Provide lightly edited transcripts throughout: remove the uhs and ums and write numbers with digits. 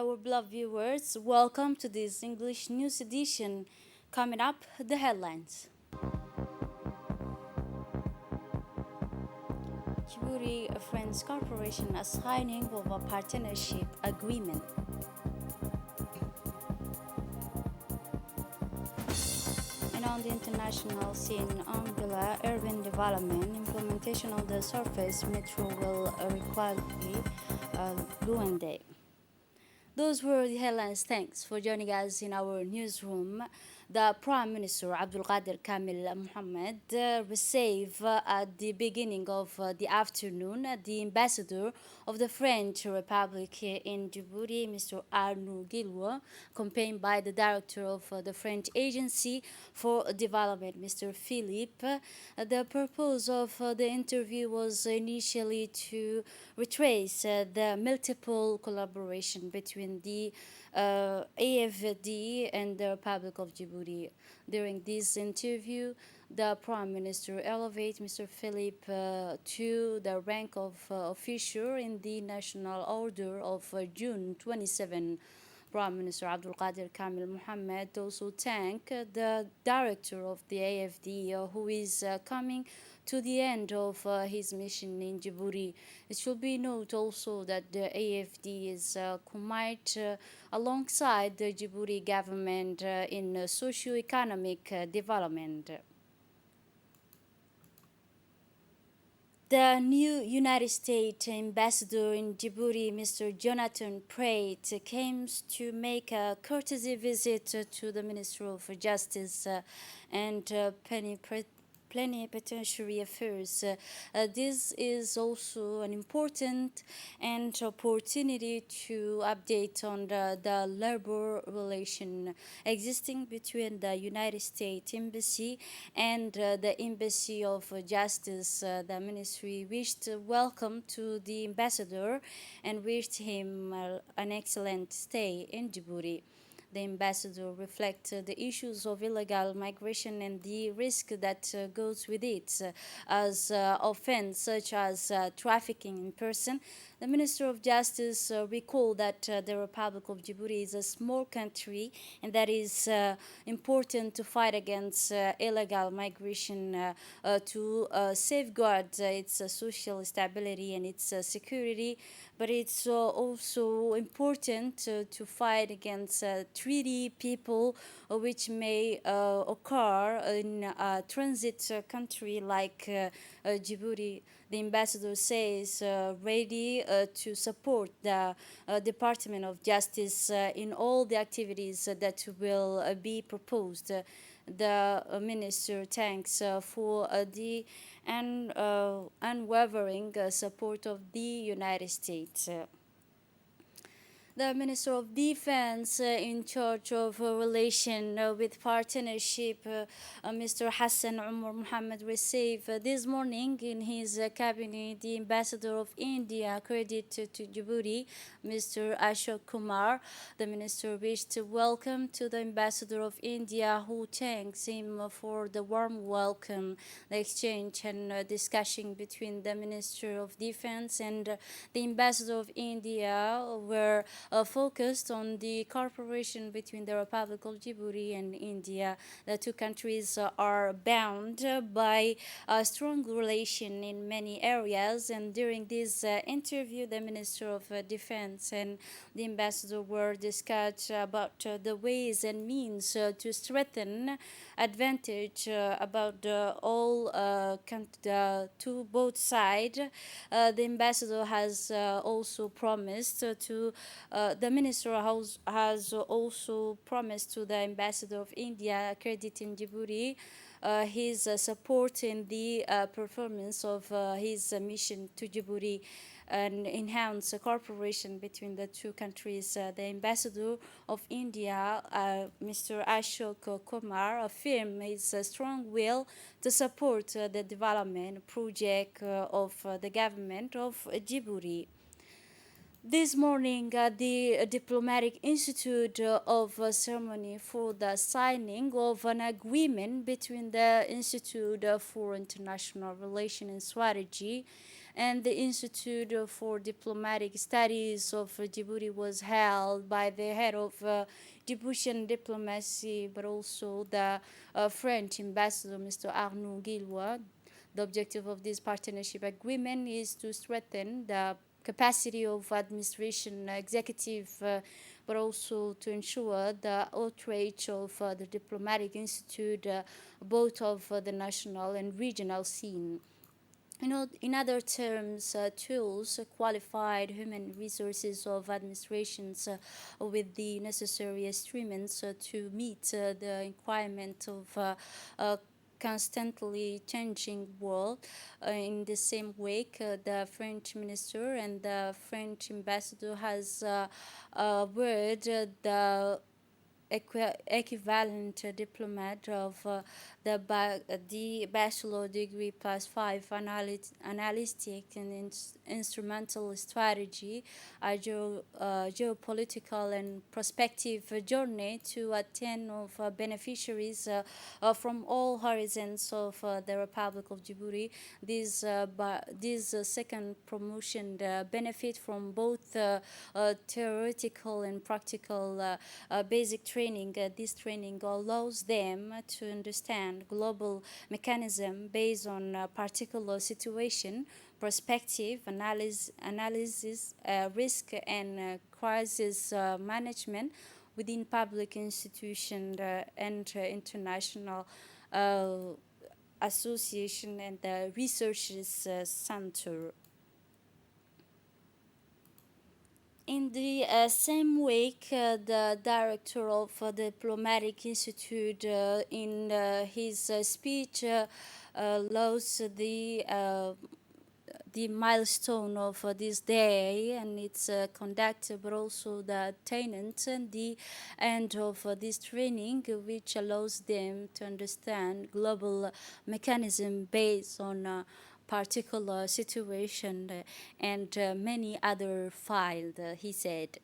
our beloved viewers. Welcome to this English news edition. Coming up, the headlines. Djibouti Friends Corporation is signing of a partnership agreement. And on the international scene, Angola urban development implementation of the surface metro will require Luande. Those were the headlines. Thanks for joining us in our newsroom. The Prime Minister Abdul Qadir Kamil Mohammed received at the beginning of the afternoon the Ambassador of the French Republic in Djibouti, Mr. Arnaud Gilwa, accompanied by the Director of the French Agency for Development, Mr. Philippe. The purpose of the interview was initially to retrace the multiple collaboration between the AFD and the Republic of Djibouti. During this interview, the Prime Minister elevated Mr. Philippe to the rank of officer in the National Order of June 27. Prime Minister Abdul Qadir Kamil Mohammed also thanked the director of the AFD who is coming to the end of his mission in Djibouti. It should be noted also that the AFD is committed alongside the Djibouti government in socio-economic development. The new United States ambassador in Djibouti, Mr. Jonathan Prait, came to make a courtesy visit to the Minister of Justice and Plenipotentiary Affairs. This is also an important and opportunity to update on the labor relation existing between the United States Embassy and the Embassy of Justice. The ministry wished welcome to the ambassador and wished him an excellent stay in Djibouti. The ambassador reflected the issues of illegal migration and the risk that goes with it, as offense such as trafficking in person. The Minister of Justice recalled that the Republic of Djibouti is a small country and that is important to fight against illegal migration to safeguard its social stability and its security. But it's also important to fight against treaty people which may occur in a transit country like Djibouti. The ambassador says ready to support the Department of Justice in all the activities that will be proposed. The minister thanks for the unwavering support of the United States. The Minister of Defense in charge of relation with partnership, Mr. Hassan Umar Mohammed, received this morning in his cabinet the Ambassador of India accredited to Djibouti, Mr. Ashok Kumar. The minister wished to welcome to the Ambassador of India, who thanks him for the warm welcome. The exchange and discussion between the Minister of Defense and the Ambassador of India were focused on the cooperation between the Republic of Djibouti and India. The two countries are bound by a strong relation in many areas, and during this interview, the Minister of Defense and the Ambassador were discussed about the ways and means to strengthen advantage about all to both sides. The Ambassador has also promised to the Minister has also promised to the Ambassador of India accrediting Djibouti his support in the performance of his mission to Djibouti and enhance cooperation between the two countries. The Ambassador of India, Mr. Ashok Kumar, affirmed his strong will to support the development project of the government of Djibouti. This morning, at the Diplomatic Institute of ceremony for the signing of an agreement between the Institute for International Relations and Strategy and the Institute for Diplomatic Studies of Djibouti was held by the head of Djiboutian diplomacy, but also the French ambassador, Mr. Arnaud Guillois. The objective of this partnership agreement is to strengthen the capacity of administration executive, but also to ensure the outreach of the diplomatic institute, both of the national and regional scene. In other terms, tools, qualified human resources of administrations with the necessary instruments to meet the requirement of constantly changing world. In the same wake, the French minister and the French ambassador has word the equivalent diplomat of the bachelor degree plus 5 analytic and instrumental strategy, a geopolitical and prospective journey to attend of beneficiaries from all horizons of the Republic of Djibouti. This second promotion benefit from both theoretical and practical basic training. This training allows them to understand global mechanism based on a particular situation, perspective, analysis, risk, and crisis management within public institutions and international uh, association and the researchers center. In the same week, the director of the Diplomatic Institute, in his speech, lost the milestone of this day and its conduct, but also the attainment and the end of this training, which allows them to understand global mechanism based on particular situation and many other files, he said.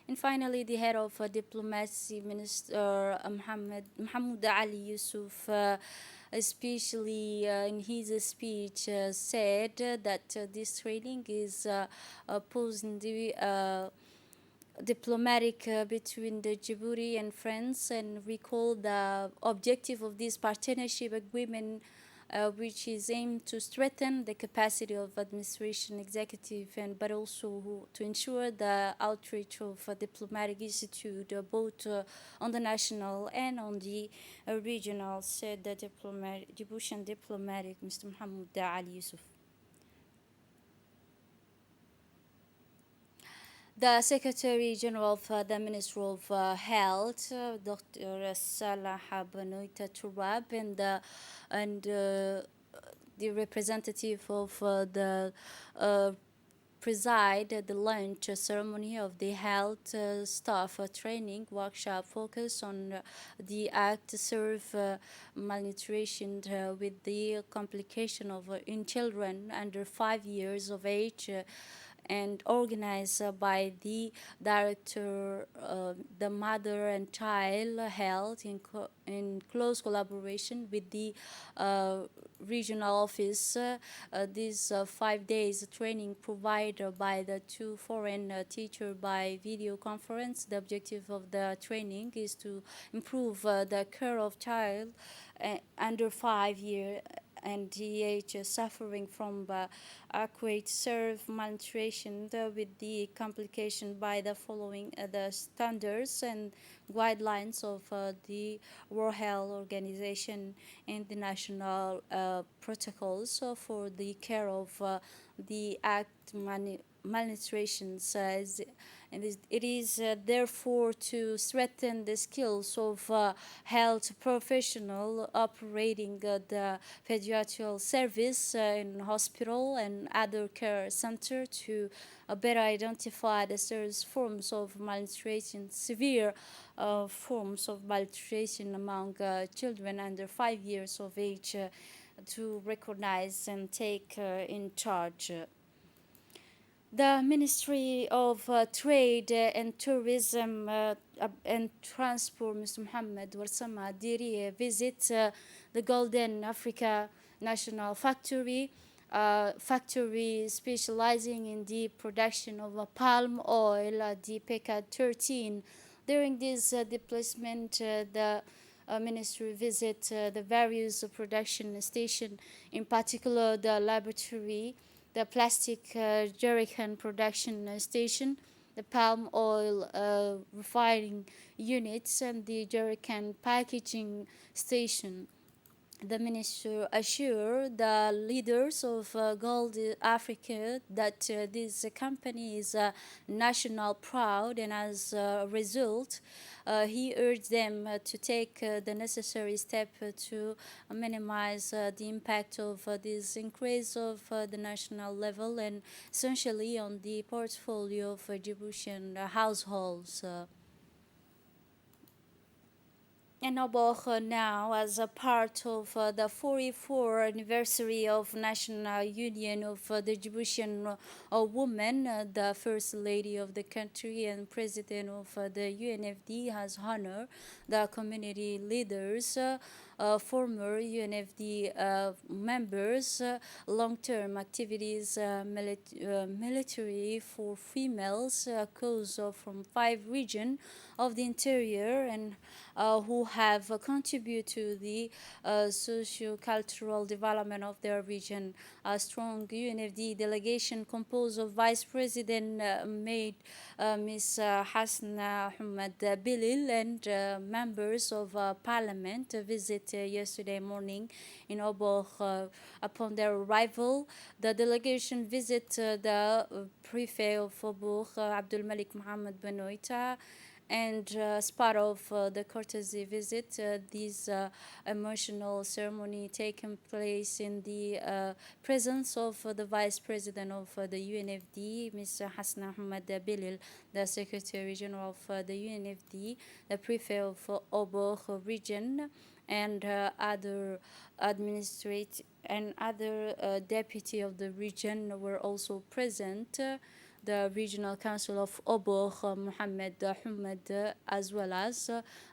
And finally, the head of diplomacy, Minister Mohammed Ali Yusuf, especially in his speech, said that this training is posing the diplomatic between the Djibouti and France, and recall the objective of this partnership agreement, which is aimed to strengthen the capacity of administration executive, and but also to ensure the outreach of a diplomatic institute, both on the national and on the regional, said the Djiboutian diplomatic Mr. Mohammed Ali Yusuf. The Secretary General of the Ministry of Health, Dr. Salah Benoita Turab, and the representative of the preside at the launch ceremony of the health staff training workshop focused on the act to serve malnutrition with the complication of in children under 5 years of age, and organized by the director, the mother and child health in close collaboration with the regional office. These 5 days training provided by the two foreign teachers by video conference. The objective of the training is to improve the care of child under 5 years and DH suffering from acute severe malnutrition with the complication by the following the standards and guidelines of the World Health Organization and the national protocols for the care of the malnutrition. And it is therefore to strengthen the skills of health professional operating the pediatric service in hospital and other care center to better identify the serious forms of malnutrition, severe forms of malnutrition among children under 5 years of age, to recognize and take in charge. The Ministry of Trade and Tourism and Transport, Mr. Mohammed Warsama Diri, visit the Golden Africa national factory specializing in the production of palm oil at the PECAD 13. During this displacement, the ministry visit the various production stations, in particular the laboratory, the plastic jerrycan production station, the palm oil refining units, and the jerrycan packaging station. The minister assured the leaders of Gold Africa that this company is national proud, and as a result, he urged them to take the necessary step to minimize the impact of this increase of the national level and essentially on the portfolio of Djiboutian households. And Oboch now, as a part of the 44th anniversary of National Union of the Djiboutian Women, the First Lady of the country and President of the UNFD has honored the community leaders, former UNFD members, long-term activities, military for females, cause from 5 regions of the interior, and who have contributed to the socio-cultural development of their region. A strong UNFD delegation composed of Vice President made Ms. Hasna Ahmed Bilil and members of parliament visit yesterday morning in Oboch. Upon their arrival, the delegation visit the prefect of Oboch, Abdul Malik Mohammed Benoita, and as part of the courtesy visit, this emotional ceremony taken place in the presence of the Vice President of the UNFD, Mr. Hassan Ahmed Bilil, the Secretary General of the UNFD, the Prefect of Oboch region, and other administrative and other deputy of the region were also present. The Regional Council of Oboch, Mohammed Humed, as well as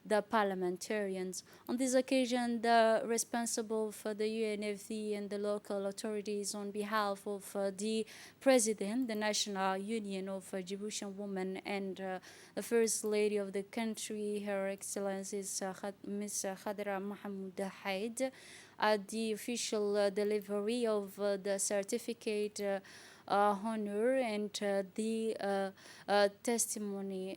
the parliamentarians. On this occasion, the responsible for the UNFD and the local authorities, on behalf of the President, the National Union of Djiboutian Women, and the First Lady of the country, Her Excellency Ms. Khadra Mahmoud Haid, at the official delivery of the certificate honor and the testimony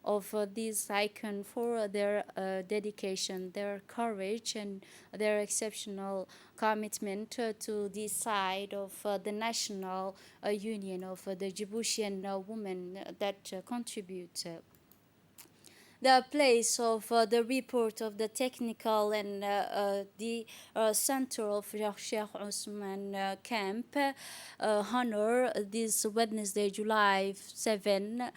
of this icon for their dedication, their courage, and their exceptional commitment to the side of the national union of the Djiboutian women that contribute. The place of the report of the technical and the center of Sheikh Osman camp honor this Wednesday, July 7,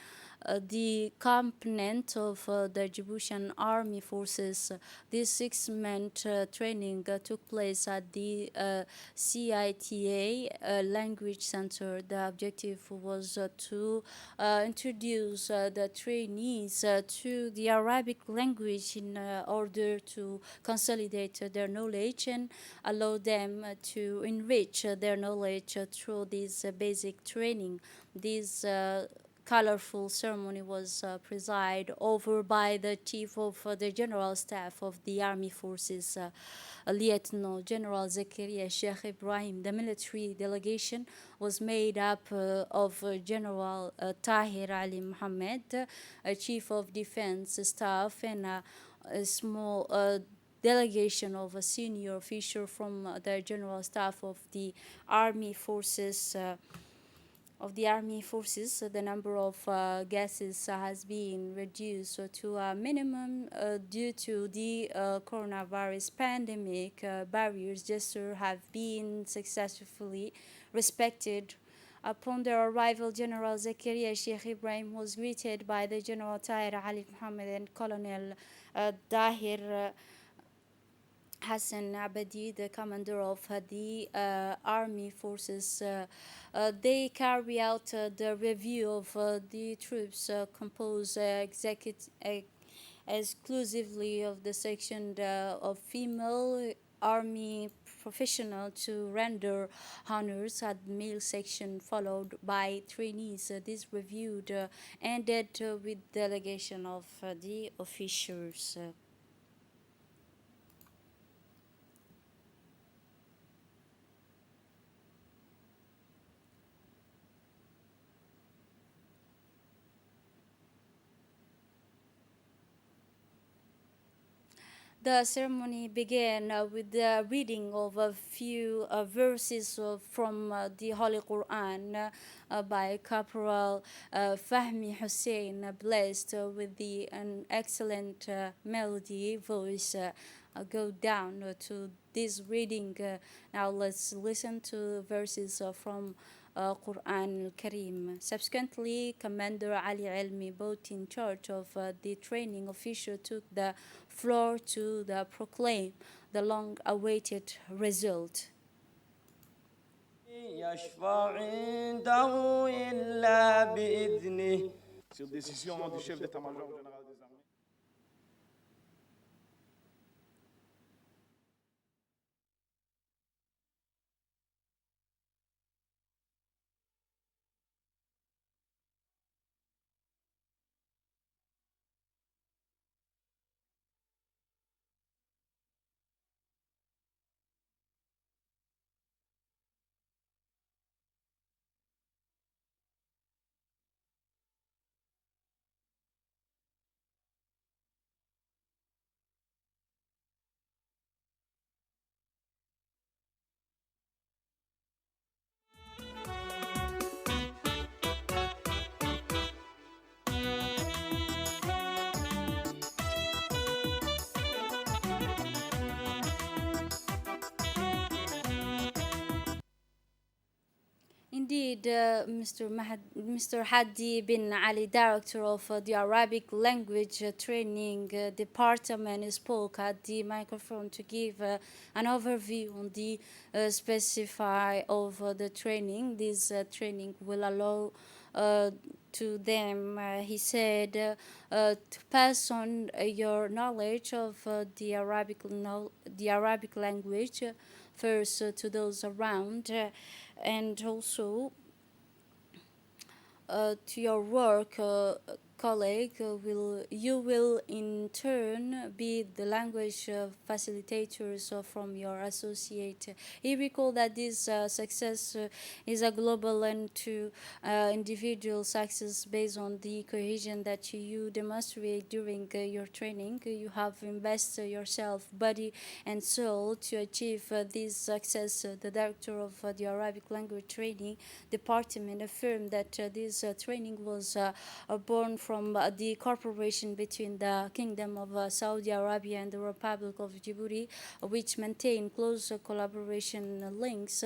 the component of the Djiboutian Army Forces. This 6-month training took place at the CITA Language Center. The objective was to introduce the trainees to the Arabic language in order to consolidate their knowledge and allow them to enrich their knowledge through this basic training. This colorful ceremony was presided over by the Chief of the General Staff of the Army Forces, Lieutenant General Zakaria Sheikh Ibrahim. The military delegation was made up of General Tahir Ali Mohammed, Chief of Defense Staff, and a small delegation of a senior official from the General Staff of the Army Forces. The number of guests has been reduced to a minimum due to the coronavirus pandemic. Barriers just have been successfully respected. Upon their arrival, General Zakaria Sheikh Ibrahim was greeted by the General Tahir Ali Mohammed and Colonel Dahir Hassan Abadi, the commander of the army forces. They carry out the review of the troops composed exclusively of the section of female army professional to render honors at the male section, followed by trainees. This reviewed ended with delegation of the officials. The ceremony began with the reading of a few verses from the Holy Quran by Corporal Fahmi Hussein, blessed with an excellent melody voice. Go down to this reading. Now let's listen to verses from Quran al-Karim. Subsequently, Commander Ali Elmi, both in charge of the training official, took the floor to proclaim the long-awaited result. يشفع عنده إلا بإذنه. Sur décision du chef d'état-major général des armées. Indeed, Mr. Hadi bin Ali, director of the Arabic language training department, spoke at the microphone to give an overview on the specify of the training. This training will allow to them, he said, to pass on your knowledge of the Arabic language first to those around, and also to your work colleague. You will in turn be the language facilitators from your associate. He recalled that this success is a global and to individual success based on the cohesion that you demonstrate during your training. You have invested yourself, body and soul to achieve this success. The director of the Arabic language training department affirmed that this training was born from the cooperation between the Kingdom of Saudi Arabia and the Republic of Djibouti, which maintain close collaboration links.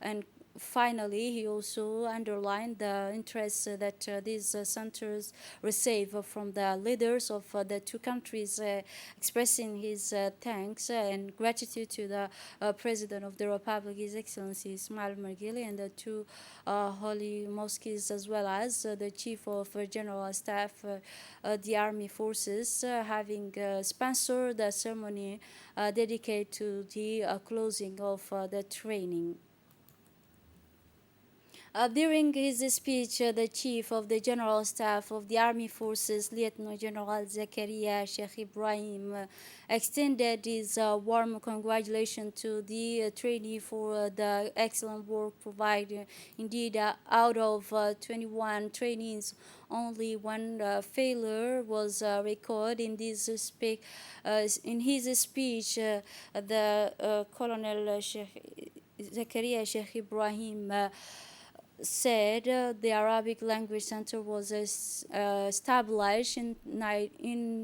And finally, he also underlined the interest that these centers receive from the leaders of the two countries, expressing his thanks and gratitude to the President of the Republic, His Excellency Ismail Margili, and the two holy mosques, as well as the Chief of General Staff, the Army Forces, having sponsored the ceremony dedicated to the closing of the training. During his speech, the Chief of the General Staff of the Army Forces, Lieutenant General Zakaria Sheikh Ibrahim, extended his warm congratulations to the trainee for the excellent work provided. Indeed, out of 21 trainees, only one failure was recorded in this in his speech. The Colonel Sheikh Zakaria Sheikh Ibrahim said the Arabic Language Center was established in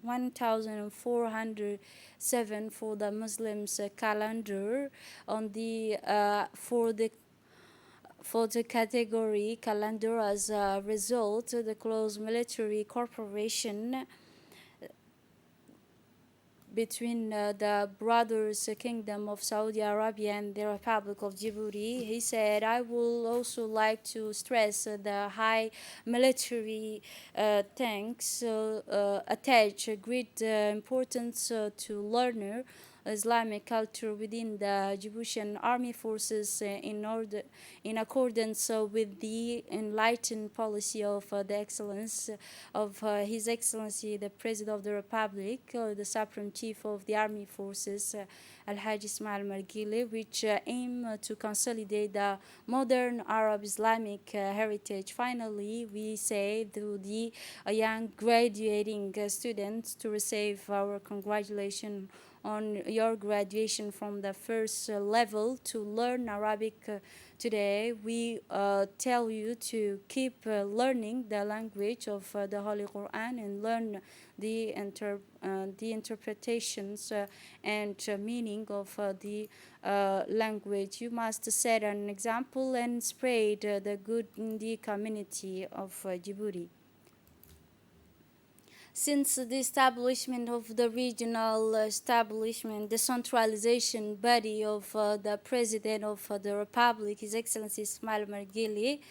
1407 for the Muslims calendar on the for the category calendar. As a result, the close military cooperation between the brothers Kingdom of Saudi Arabia and the Republic of Djibouti. He said, I would also like to stress the high military thanks attach great importance to learner Islamic culture within the Djiboutian army forces in accordance with the enlightened policy of the excellence of His Excellency the President of the Republic, the Supreme Chief of the Army Forces, Al-Hajj Ismail Margili, which aim to consolidate the modern Arab Islamic heritage. Finally, we say to the young graduating students to receive our congratulations on your graduation from the first level to learn Arabic today. We tell you to keep learning the language of the Holy Quran and learn the interpretations and meaning of the language. You must set an example and spread the good in the community of Djibouti. Since the establishment of the regional establishment, the centralization body of the President of the Republic, His Excellency Ismail Margili,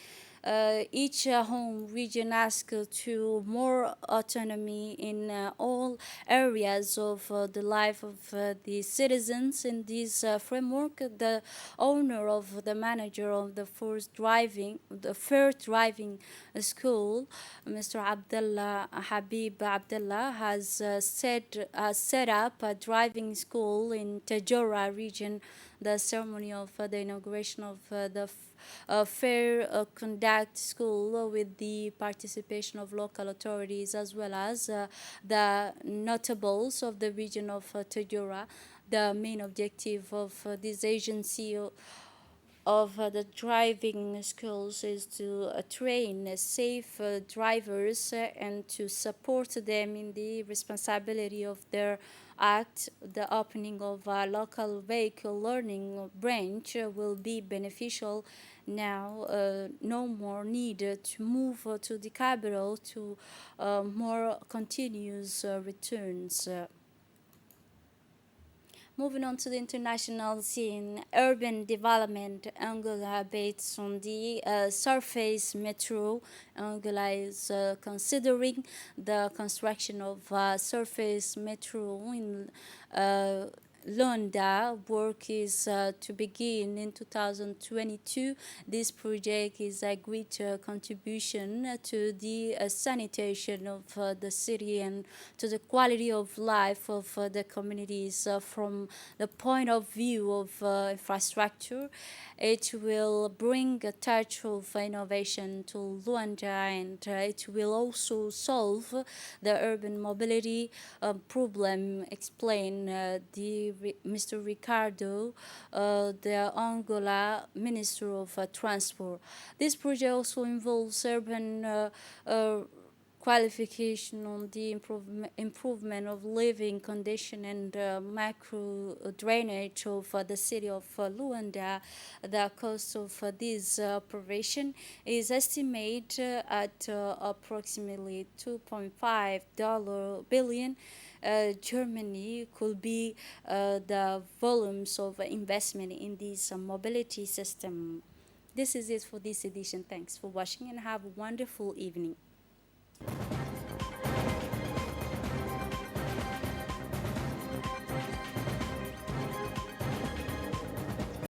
each home region asks to more autonomy in all areas of the life of the citizens. In this framework, the owner of the manager of the first driving school, Mr. Abdullah Habib Abdullah, has set up a driving school in Tajora region. The ceremony of the inauguration of the fair conduct school with the participation of local authorities as well as the notables of the region of Tajora. The main objective of this agency of the driving schools is to train safe drivers and to support them in the responsibility of their act. The opening of a local vehicle learning branch will be beneficial now. No more need to move to the capital to more continuous returns. Moving on to the international scene, urban development. Angola, based on the surface metro, Angola is considering the construction of surface metro in Luanda. Work is to begin in 2022. This project is a great contribution to the sanitation of the city and to the quality of life of the communities from the point of view of infrastructure. It will bring a touch of innovation to Luanda, and it will also solve the urban mobility problem, explained Mr. Ricardo, the Angola Minister of Transport. This project also involves urban qualification on the improvement of living condition and macro drainage of the city of Luanda. The cost of this operation is estimated at approximately $2.5 billion. Germany could be the volumes of investment in this mobility system. This is it for this edition. Thanks for watching and have a wonderful evening.